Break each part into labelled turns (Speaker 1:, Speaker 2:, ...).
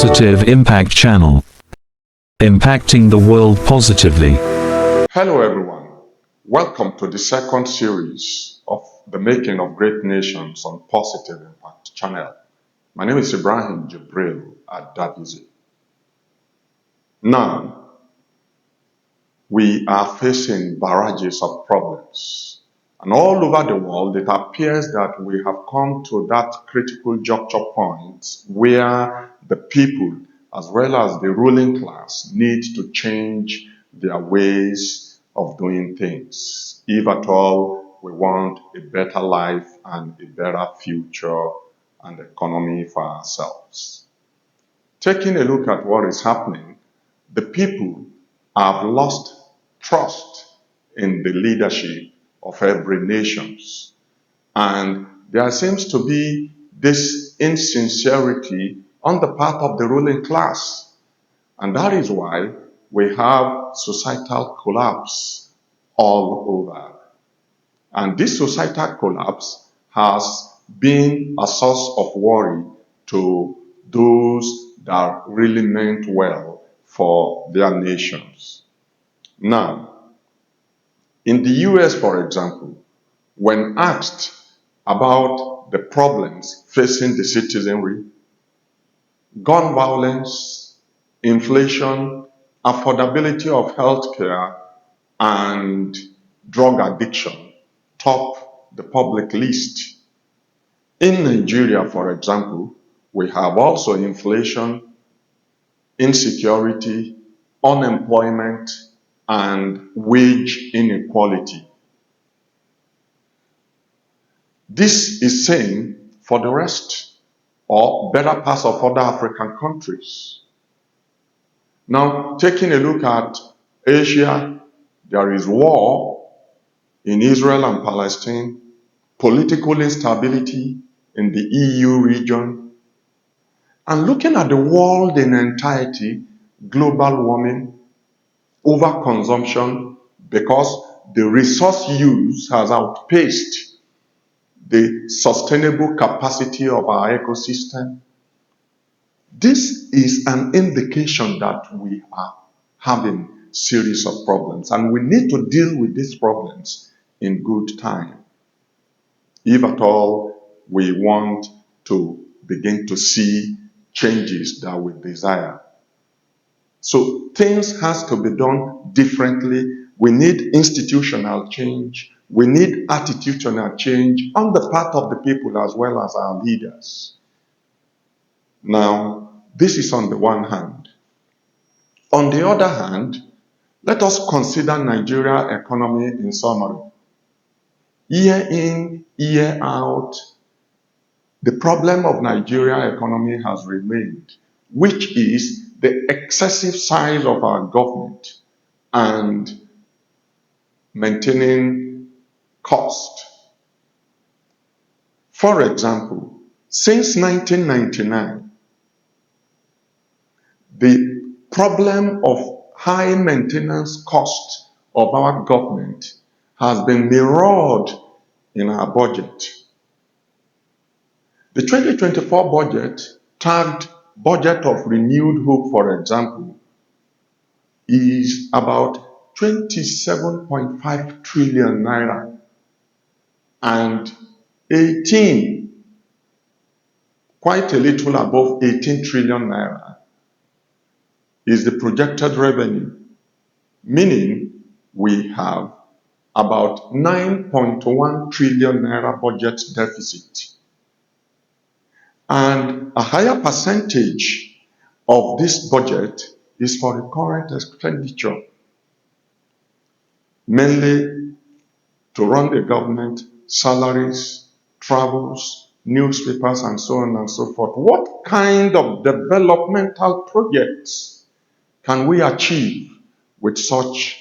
Speaker 1: Positive Impact Channel. Impacting the world positively.
Speaker 2: Hello everyone. Welcome to the second series of the Making of Great Nations on Positive Impact Channel. My name is Ibrahim Jibril at Adavize. Now, we are facing barrages of problems. And all over the world, it appears that we have come to that critical juncture point where the people, as well as the ruling class, need to change their ways of doing things. If at all we want a better life and a better future and economy for ourselves. Taking a look at what is happening, the people have lost trust in the leadership of every nation. And there seems to be this insincerity on the part of the ruling class. And that is why we have societal collapse all over. And this societal collapse has been a source of worry to those that really meant well for their nations. Now, in the US, for example, when asked about the problems facing the citizenry, gun violence, inflation, affordability of healthcare, and drug addiction top the public list. In Nigeria, for example, we have also inflation, insecurity, unemployment, and wage inequality. This is same for the rest or better parts of other African countries. Now, taking a look at Asia, there is war in Israel and Palestine, political instability in the EU region, and looking at the world in entirety, global warming, overconsumption, because the resource use has outpaced the sustainable capacity of our ecosystem. This is an indication that we are having a series of problems, and we need to deal with these problems in good time, if at all we want to begin to see changes that we desire. So things has to be done differently. We need institutional change. We need attitudinal change on the part of the people as well as our leaders. Now, this is on the one hand. On the other hand, let us consider Nigeria economy in summary. Year in, year out, the problem of Nigeria economy has remained, which is the excessive size of our government and maintaining cost. For example, since 1999, the problem of high maintenance cost of our government has been mirrored in our budget. The 2024 budget, tagged Budget of Renewed Hope, for example, is about 27.5 trillion naira, and quite a little above 18 trillion naira is the projected revenue, meaning we have about 9.1 trillion naira budget deficit. And a higher percentage of this budget is for the current expenditure, mainly to run the government, salaries, travels, newspapers, and so on and so forth. What kind of developmental projects can we achieve with such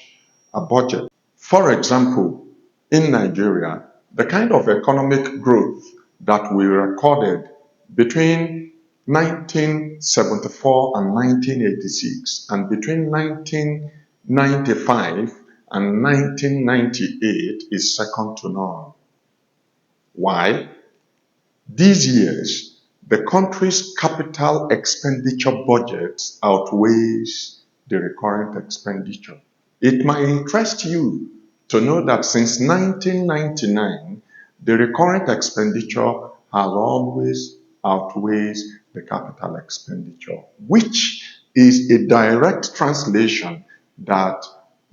Speaker 2: a budget? For example, in Nigeria, the kind of economic growth that we recorded between 1974 and 1986, and between 1995 and 1998 is second to none. Why? These years, the country's capital expenditure budget outweighs the recurrent expenditure. It might interest you to know that since 1999, the recurrent expenditure has always outweighs the capital expenditure, which is a direct translation that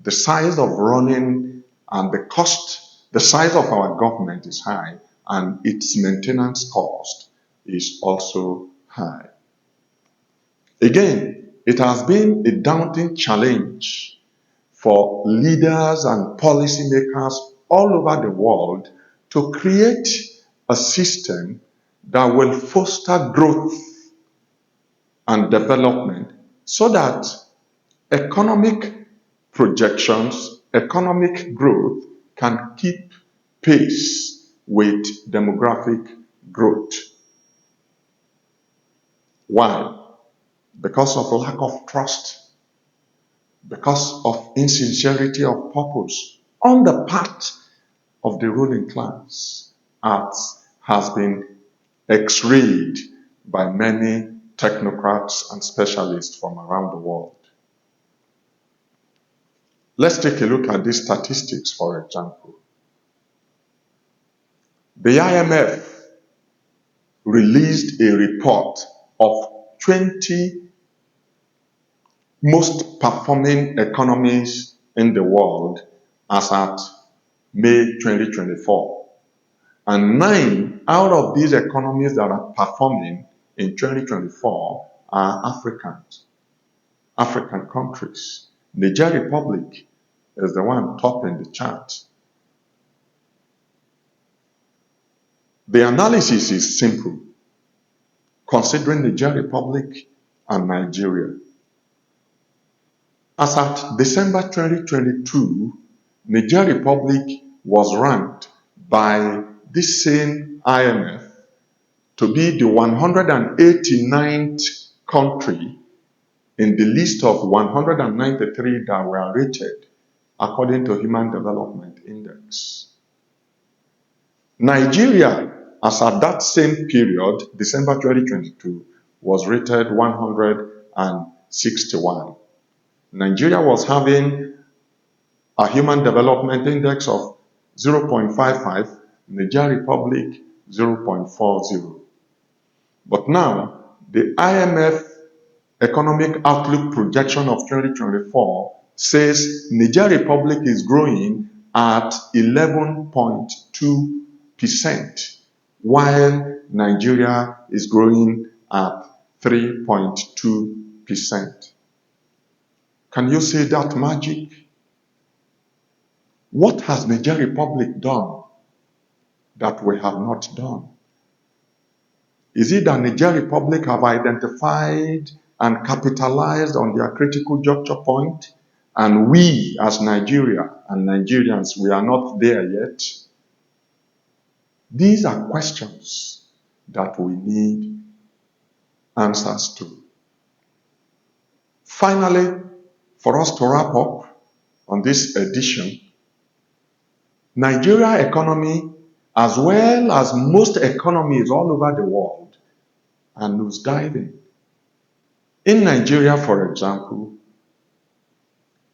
Speaker 2: the size of running and the size of our government is high, and its maintenance cost is also high. Again, it has been a daunting challenge for leaders and policymakers all over the world to create a system that will foster growth and development so that economic projections, economic growth can keep pace with demographic growth. Why? Because of lack of trust, because of insincerity of purpose on the part of the ruling class, as has been x-rayed by many technocrats and specialists from around the world. Let's take a look at these statistics, for example. The IMF released a report of 20 most performing economies in the world as at May 2024. And 9 out of these economies that are performing in 2024 are African countries. Niger Republic is the one topping the chart. The analysis is simple, considering Niger Republic and Nigeria. As at December 2022, Niger Republic was ranked by this same IMF to be the 189th country in the list of 193 that were rated according to Human Development Index. Nigeria, as at that same period, December 2022, was rated 161. Nigeria was having a Human Development Index of 0.55, Niger Republic 0.40. But now, the IMF Economic Outlook projection of 2024 says Niger Republic is growing at 11.2%, while Nigeria is growing at 3.2%. Can you see that magic? What has Niger Republic done that we have not done? Is it that Niger Republic have identified and capitalized on their critical juncture point, and we as Nigeria and Nigerians, we are not there yet? These are questions that we need answers to. Finally, for us to wrap up on this edition, Nigeria economy, as well as most economies all over the world, are nosediving. In Nigeria, for example,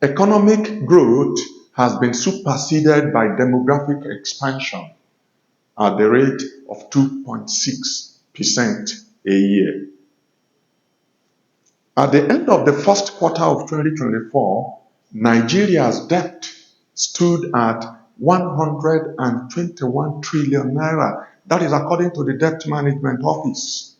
Speaker 2: economic growth has been superseded by demographic expansion at the rate of 2.6% a year. At the end of the first quarter of 2024, Nigeria's debt stood at 121 trillion naira. That is according to the Debt Management Office.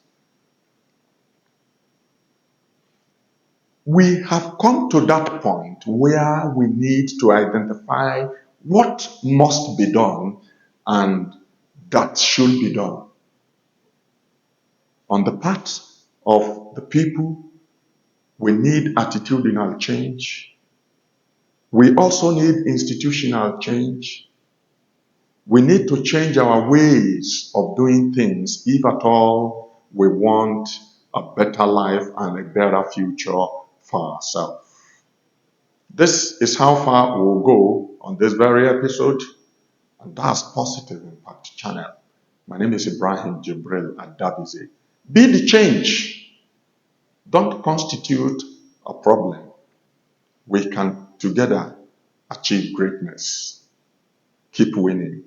Speaker 2: We have come to that point where we need to identify what must be done and that should be done. On the part of the people, we need attitudinal change. We also need institutional change. We need to change our ways of doing things if at all we want a better life and a better future for ourselves. This is how far we'll go on this very episode, and that's Positive Impact Channel. My name is Ibrahim Jibril Adavize. Be the change. Don't constitute a problem. We can together achieve greatness. Keep winning.